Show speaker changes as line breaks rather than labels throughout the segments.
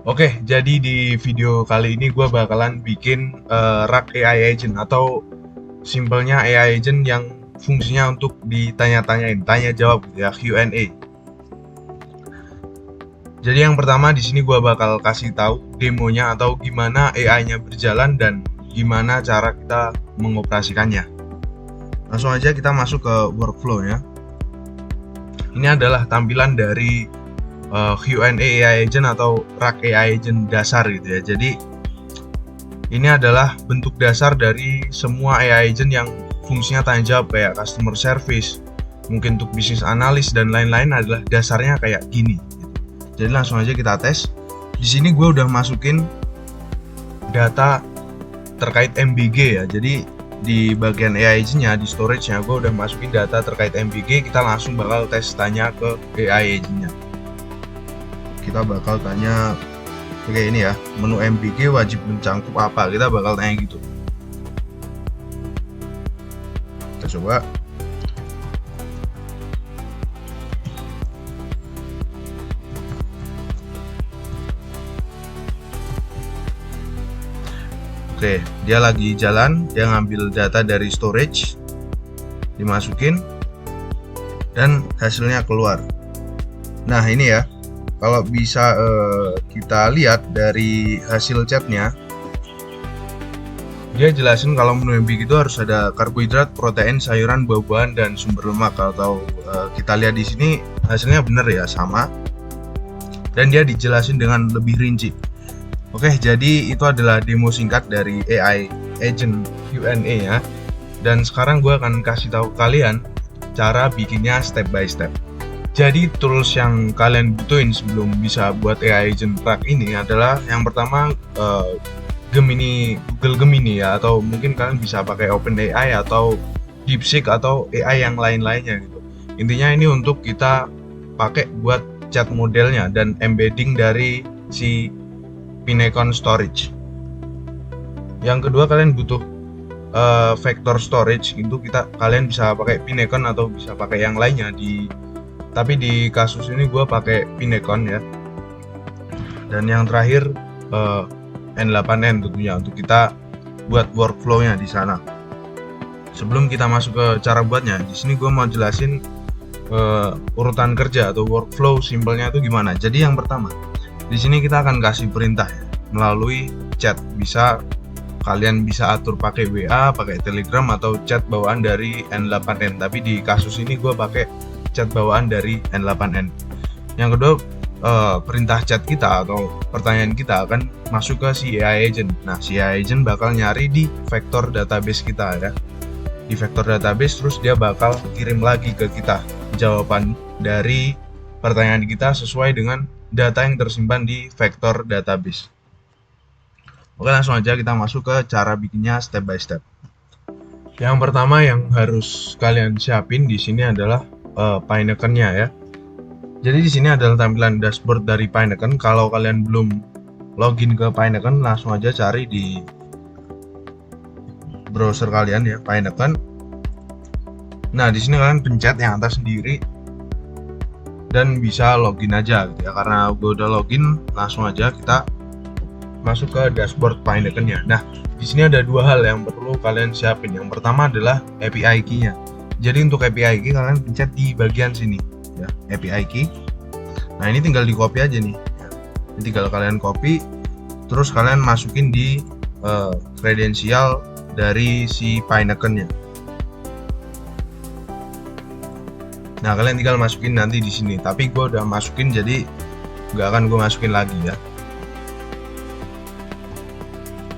Oke, jadi di video kali ini gue bakalan bikin RAG AI Agent atau simpelnya AI Agent yang fungsinya untuk ditanya-tanyain, tanya jawab gitu ya, Q&A. Jadi yang pertama di sini gue bakal kasih tahu demonya atau gimana AI-nya berjalan dan gimana cara kita mengoperasikannya. Langsung aja kita masuk ke workflow ya. Ini adalah tampilan dari Q&A AI Agent atau RAG AI Agent dasar gitu ya. Jadi ini adalah bentuk dasar dari semua AI Agent yang fungsinya tanya jawab kayak customer service, mungkin untuk bisnis analis dan lain-lain adalah dasarnya kayak gini. Jadi langsung aja kita tes. Di sini gue udah masukin data terkait MBG ya. Jadi di bagian AI agent-nya, di storage-nya gue udah masukin data terkait MBG. Kita langsung bakal tes tanya ke AI agent-nya. Kita bakal tanya kayak ini ya, menu MBG wajib mencangkup apa, kita bakal tanya gitu. Kita coba. Oke, dia lagi jalan, dia ngambil data dari storage, dimasukin, dan hasilnya keluar. Nah ini ya, kalau bisa kita lihat dari hasil chatnya, dia jelasin kalau menu MBG itu harus ada karbohidrat, protein, sayuran, buah-buahan, dan sumber lemak. Atau kita lihat di sini hasilnya bener ya, sama, dan dia dijelasin dengan lebih rinci. Oke, jadi itu adalah demo singkat dari AI Agent Q&A ya. Dan sekarang gue akan kasih tahu kalian cara bikinnya step by step. Jadi tools yang kalian butuhin sebelum bisa buat AI Agent RAG ini adalah yang pertama Google Gemini ya, atau mungkin kalian bisa pakai OpenAI atau DeepSeek atau AI yang lain-lainnya gitu. Intinya ini untuk kita pakai buat chat modelnya dan embedding dari si Pinecone storage. Yang kedua kalian butuh vector storage, itu kalian bisa pakai Pinecone atau bisa pakai yang lainnya tapi di kasus ini gue pakai Pinecone ya. Dan yang terakhir N8N tentunya untuk kita buat workflow-nya di sana. Sebelum kita masuk ke cara buatnya, di sini gue mau jelasin urutan kerja atau workflow simpelnya itu gimana. Jadi yang pertama, di sini kita akan kasih perintah ya, melalui chat. Kalian bisa atur pakai WA, pakai Telegram atau chat bawaan dari N8N. Tapi di kasus ini gue pakai chat bawaan dari N8N. Yang kedua, perintah chat kita atau pertanyaan kita akan masuk ke si AI agent. Nah, si AI agent bakal nyari di vector database kita ya. Di vector database terus dia bakal kirim lagi ke kita jawaban dari pertanyaan kita sesuai dengan data yang tersimpan di vector database. Oke, langsung aja kita masuk ke cara bikinnya step by step. Yang pertama yang harus kalian siapin di sini adalah Pinecone-nya ya. Jadi di sini adalah tampilan dashboard dari Pinecone. Kalau kalian belum login ke Pinecone, langsung aja cari di browser kalian ya, Pinecone. Nah, di sini kalian pencet yang atas sendiri dan bisa login aja gitu ya. Karena gue udah login, langsung aja kita masuk ke dashboard Pinecone-nya. Nah, di sini ada dua hal yang perlu kalian siapin. Yang pertama adalah API key-nya. Jadi untuk API key kalian pencet di bagian sini ya, API key. Nah, ini tinggal di copy aja nih. Ini tinggal kalian copy, terus kalian masukin di kredensial dari si Pinecone-nya. Nah, kalian tinggal masukin nanti di sini. Tapi gue udah masukin, jadi nggak akan gue masukin lagi ya.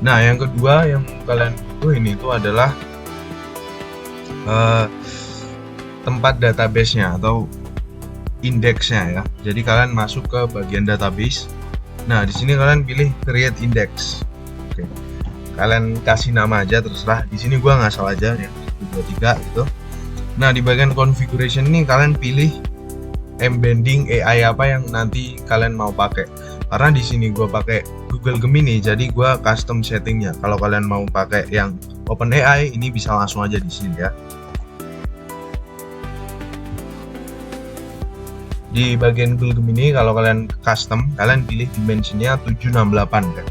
Nah, yang kedua yang kalian butuhin itu adalah tempat database-nya atau indeksnya ya. Jadi kalian masuk ke bagian database. Nah, di sini kalian pilih create index. Oke. Kalian kasih nama aja terserah. Di sini gua ngasal aja ya, 1, 2, 3 gitu. Nah, di bagian configuration ini kalian pilih embedding AI apa yang nanti kalian mau pakai. Karena di sini gua pakai Google Gemini, jadi gua custom settingnya. Kalau kalian mau pakai yang OpenAI, ini bisa langsung aja di sini ya. Di bagian Google Gemini kalau kalian custom, kalian pilih dimensionnya 768 kan.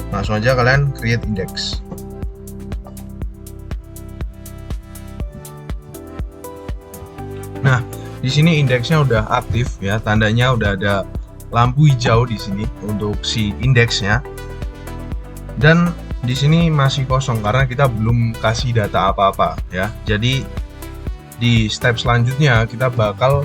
Langsung aja kalian create index. Nah, di sini indeksnya udah aktif ya, tandanya udah ada lampu hijau di sini untuk si indeksnya. Dan di sini masih kosong karena kita belum kasih data apa-apa ya. Jadi di step selanjutnya kita bakal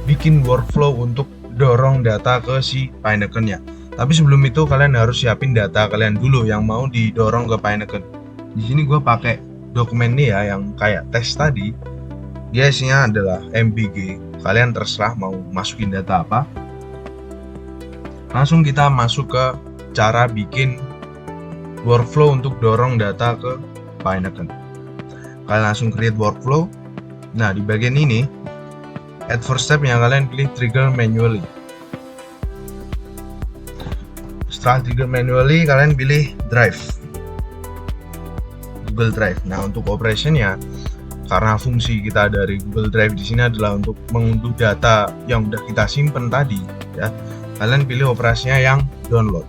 bikin workflow untuk dorong data ke si Pinecone-nya. Tapi sebelum itu kalian harus siapin data kalian dulu yang mau didorong ke Pinecone. Di sini gue pakai dokumen nih ya yang kayak tes tadi. Dia isinya adalah MBG. Kalian terserah mau masukin data apa. Langsung kita masuk ke cara bikin workflow untuk dorong data ke Pinecone. Kalian langsung create workflow. Nah, di bagian ini add first step yang kalian pilih trigger manually. Setelah trigger manually, kalian pilih drive, Google Drive. Nah, untuk operationnya, karena fungsi kita dari Google Drive di sini adalah untuk mengunduh data yang udah kita simpen tadi, ya. Kalian pilih operasinya yang download.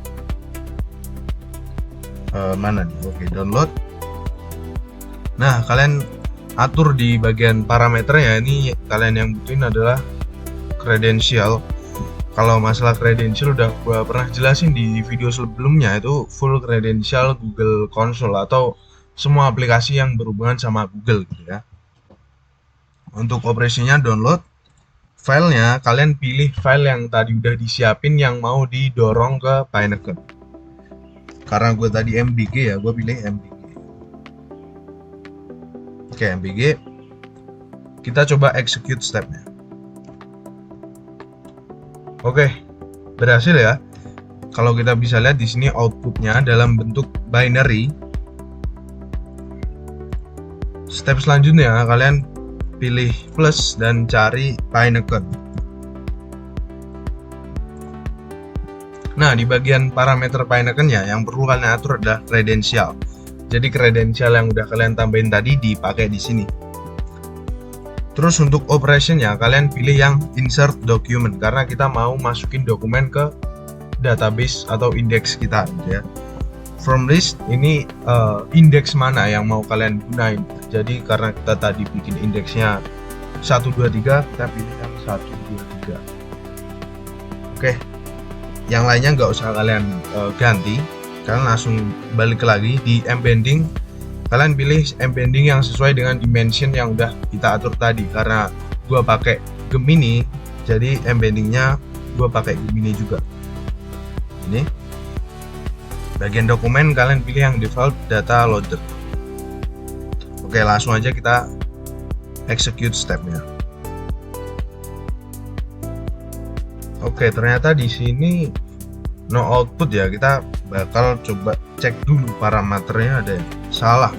Mana nih? Oke, download. Nah, kalian atur di bagian parameternya. Ini kalian yang butuhin adalah credential. Kalau masalah credential udah gua pernah jelasin di video sebelumnya, itu full credential Google Console atau semua aplikasi yang berhubungan sama Google gitu ya. Untuk operasinya download, filenya kalian pilih file yang tadi udah disiapin yang mau didorong ke Pinecone. Karena gue tadi MBG ya, gue pilih MBG. Oke, MBG. Kita coba execute stepnya. Oke, berhasil ya. Kalau kita bisa lihat di sini outputnya dalam bentuk binary. Step selanjutnya kalian pilih plus dan cari Pinecone. Nah, di bagian parameter Pinecone-nya yang perlu kalian atur adalah credential. Jadi kredensial yang udah kalian tambahin tadi dipakai di sini. Terus untuk operationnya kalian pilih yang insert document karena kita mau masukin dokumen ke database atau indeks kita gitu ya. From list ini indeks mana yang mau kalian gunain. Jadi karena kita tadi bikin indeksnya 123, kita pilih yang 123. Oke, yang lainnya nggak usah kalian ganti. Kalian langsung balik lagi di embedding. Kalian pilih embedding yang sesuai dengan dimension yang udah kita atur tadi. Karena gua pakai Gemini, jadi embeddingnya gua pakai Gemini juga. Ini bagian dokumen kalian pilih yang default data loader. Oke, langsung aja kita execute stepnya. Oke, ternyata di sini no output ya. Kita bakal coba cek dulu parameternya ada yang salah.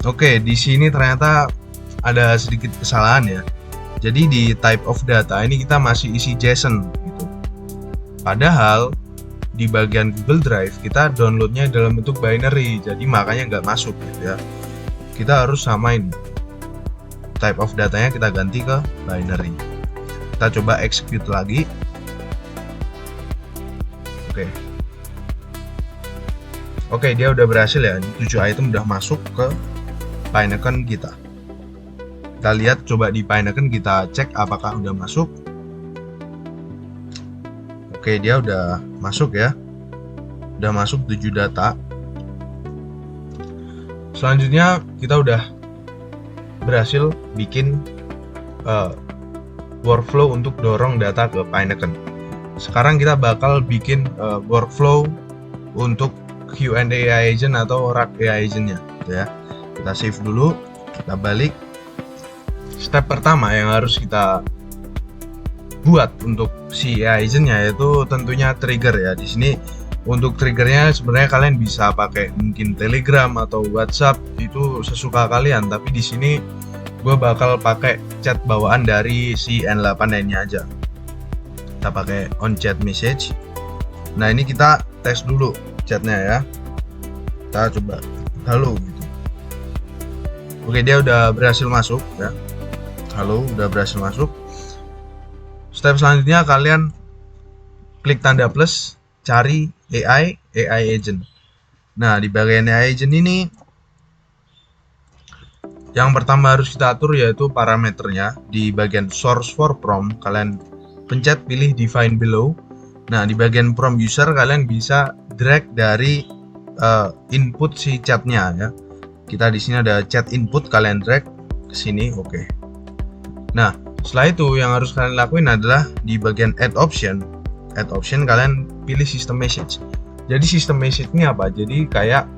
Oke, di sini ternyata ada sedikit kesalahan ya. Jadi di type of data ini kita masih isi JSON gitu. Padahal di bagian Google Drive kita downloadnya dalam bentuk binary, jadi makanya nggak masuk gitu ya. Kita harus samain type of datanya, kita ganti ke binary. Kita coba execute lagi. Oke, dia udah berhasil ya. 7 item udah masuk ke Pinecone kita. Kita lihat coba di Pinecone, kita cek apakah udah masuk. Oke, dia udah masuk ya. Udah masuk 7 data. Selanjutnya kita udah berhasil bikin workflow untuk dorong data ke Pinecone. Sekarang kita bakal bikin workflow untuk Q&A agent atau RAG AI agentnya gitu ya. Kita save dulu, kita balik. Step pertama yang harus kita buat untuk si AI agentnya yaitu tentunya trigger ya. Di sini untuk triggernya sebenarnya kalian bisa pakai mungkin Telegram atau WhatsApp, itu sesuka kalian. Tapi di sini gue bakal pakai chat bawaan dari si N8N-nya aja. Kita pakai on chat message. Nah, ini kita tes dulu chatnya ya. Kita coba halo gitu. Oke, dia udah berhasil masuk ya. Halo, udah berhasil masuk. Step selanjutnya kalian klik tanda plus, cari AI agent. Nah, di bagian AI agent ini yang pertama harus kita atur yaitu parameternya. Di bagian source for prompt kalian pencet pilih define below. Nah, di bagian prompt user kalian bisa drag dari input si chatnya ya. Kita di sini ada chat input, kalian drag ke sini, oke. Nah, setelah itu yang harus kalian lakuin adalah di bagian add option kalian pilih system message. Jadi system message ini apa? Jadi kayak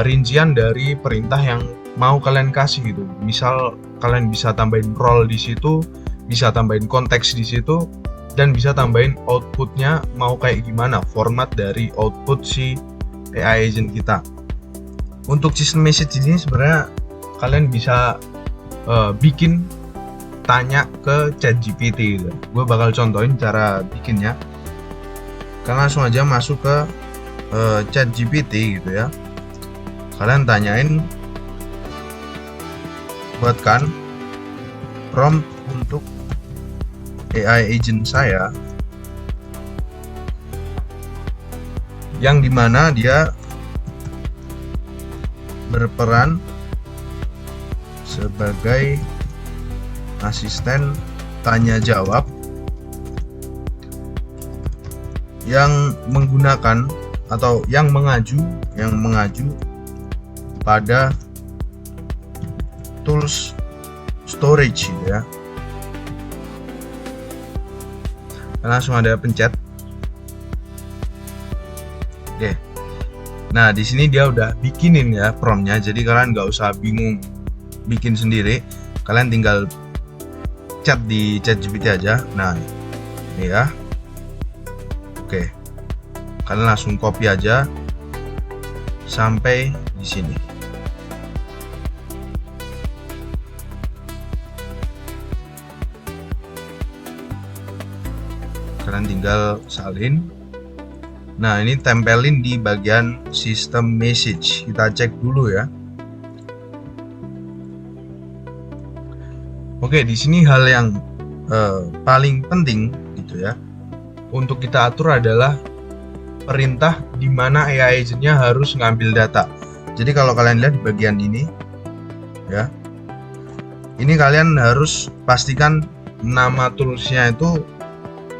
rincian dari perintah yang mau kalian kasih gitu. Misal kalian bisa tambahin role di situ, bisa tambahin konteks di situ, dan bisa tambahin outputnya mau kayak gimana, format dari output si AI agent kita. Untuk system message ini sebenarnya kalian bisa bikin tanya ke ChatGPT gitu. Gue bakal contohin cara bikinnya. Kalian langsung aja masuk ke ChatGPT gitu ya. Kalian tanyain, buatkan prompt untuk AI agent saya yang dimana dia berperan sebagai asisten tanya jawab yang menggunakan atau yang mengaju pada tools storage ya. Langsung ada pencet. Oke. Nah, di sini dia udah bikinin ya promptnya, jadi kalian nggak usah bingung bikin sendiri. Kalian tinggal chat di ChatGPT aja. Nah, ini ya. Oke. Kalian langsung copy aja sampai di sini. Kalian tinggal salin. Nah, ini tempelin di bagian system message. Kita cek dulu ya. Oke, di sini hal yang paling penting gitu ya untuk kita atur adalah perintah di mana AI agentnya harus ngambil data. Jadi kalau kalian lihat di bagian ini ya, ini kalian harus pastikan nama toolsnya itu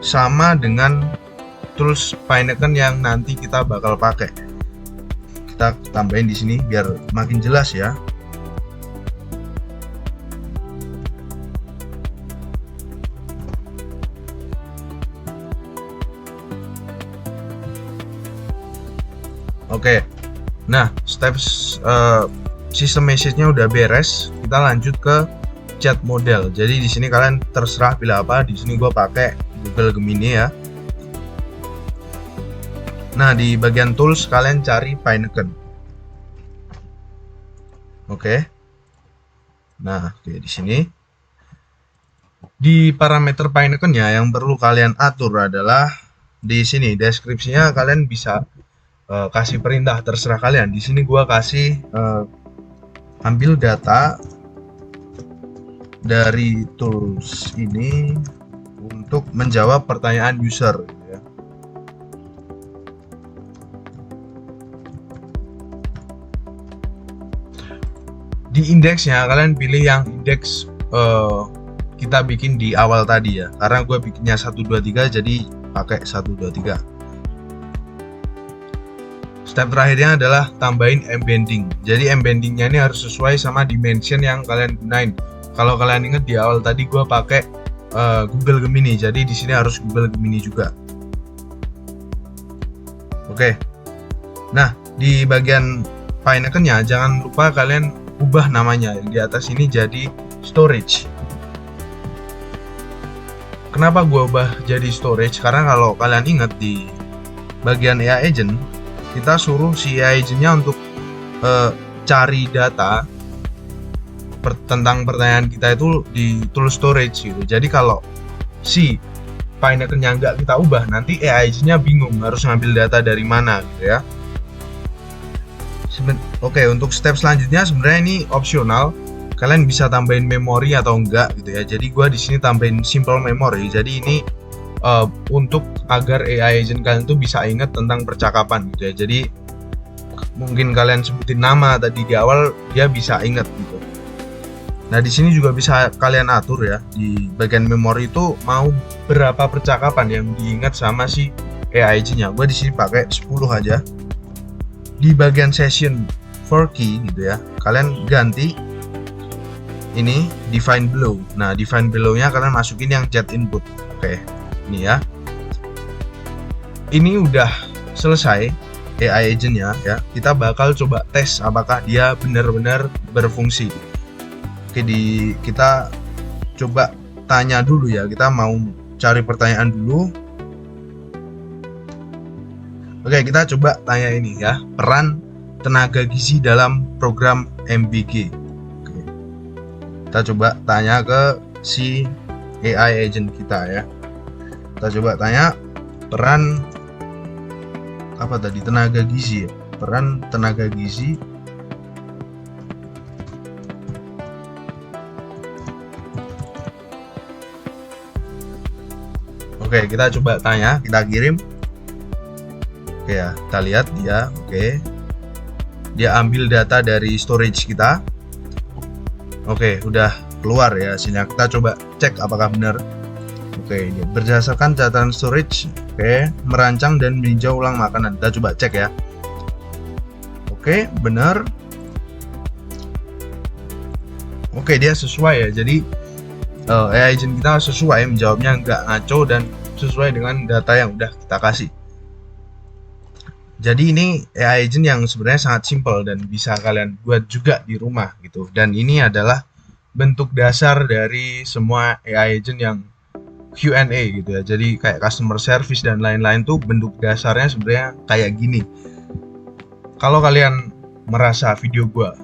sama dengan tools Pinecone yang nanti kita bakal pakai. Kita tambahin di sini biar makin jelas ya. Oke. Nah, step system message-nya udah beres. Kita lanjut ke chat model. Jadi di sini kalian terserah pilih apa. Di sini gue pakai Google Gemini ya. Nah, di bagian tools kalian cari Pinecone. Oke. Nah, oke di sini. Di parameter Pinecone-nya yang perlu kalian atur adalah di sini deskripsinya kalian bisa kasih perintah terserah kalian. Di sini gua kasih ambil data dari tools ini untuk menjawab pertanyaan user. Di indeksnya kalian pilih yang indeks kita bikin di awal tadi ya, karena gue bikinnya 123 jadi pakai 123. Step terakhirnya adalah tambahin embedding. Jadi embeddingnya ini harus sesuai sama dimension yang kalian gunain. Kalau kalian ingat di awal tadi gue pakai Google Gemini, jadi di sini harus Google Gemini juga. Oke. Nah, di bagian Pinecone-nya jangan lupa kalian ubah namanya yang di atas ini jadi storage. Kenapa gua ubah jadi storage? Karena kalau kalian ingat di bagian AI agent kita suruh si AI agentnya untuk cari data tentang pertanyaan kita itu di tool storage gitu. Jadi kalau si Pinecone-nya nggak kita ubah, nanti AI agentnya bingung harus ngambil data dari mana gitu ya. Oke, untuk step selanjutnya sebenarnya ini opsional. kalian bisa tambahin memori atau enggak gitu ya. Jadi gua di sini tambahin simple memory. Jadi ini untuk agar AI agent kalian tuh bisa ingat tentang percakapan gitu ya. Jadi mungkin kalian sebutin nama tadi di awal, dia bisa ingat gitu. Nah, di sini juga bisa kalian atur ya, di bagian memori itu mau berapa percakapan yang diingat sama si AI agent-nya. Gue di sini pakai 10 aja. Di bagian session for key gitu ya, kalian ganti ini define below. Nah, define below-nya kalian masukin yang chat input. Oke, ini ya. Ini udah selesai AI agent-nya ya. Kita bakal coba tes apakah dia benar-benar berfungsi. Oke, kita coba tanya dulu ya. Kita mau cari pertanyaan dulu. Oke, kita coba tanya ini ya. Peran tenaga gizi dalam program MBG. Kita coba tanya ke si AI agent kita ya. Kita coba tanya peran apa tadi, tenaga gizi ya. Peran tenaga gizi Oke, kita coba tanya, kita kirim. Oke ya, kita lihat dia. Oke, dia ambil data dari storage kita. Oke, udah keluar ya hasilnya. Kita coba cek apakah benar. Oke, ini berdasarkan catatan storage. Oke, merancang dan meninjau ulang makanan. Kita coba cek ya. Oke, benar. Oke, dia sesuai ya. Jadi AI agent kita sesuai menjawabnya, nggak ngaco dan sesuai dengan data yang udah kita kasih. Jadi ini AI agent yang sebenarnya sangat simple dan bisa kalian buat juga di rumah gitu. Dan ini adalah bentuk dasar dari semua AI agent yang Q&A gitu ya. Jadi kayak customer service dan lain-lain tuh bentuk dasarnya sebenarnya kayak gini. Kalau kalian merasa video gua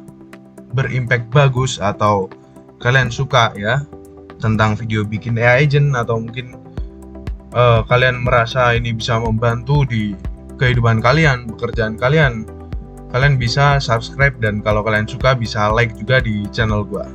berimpact bagus atau kalian suka ya tentang video bikin AI agent, atau mungkin kalian merasa ini bisa membantu di kehidupan kalian, pekerjaan kalian, kalian bisa subscribe, dan kalau kalian suka bisa like juga di channel gua.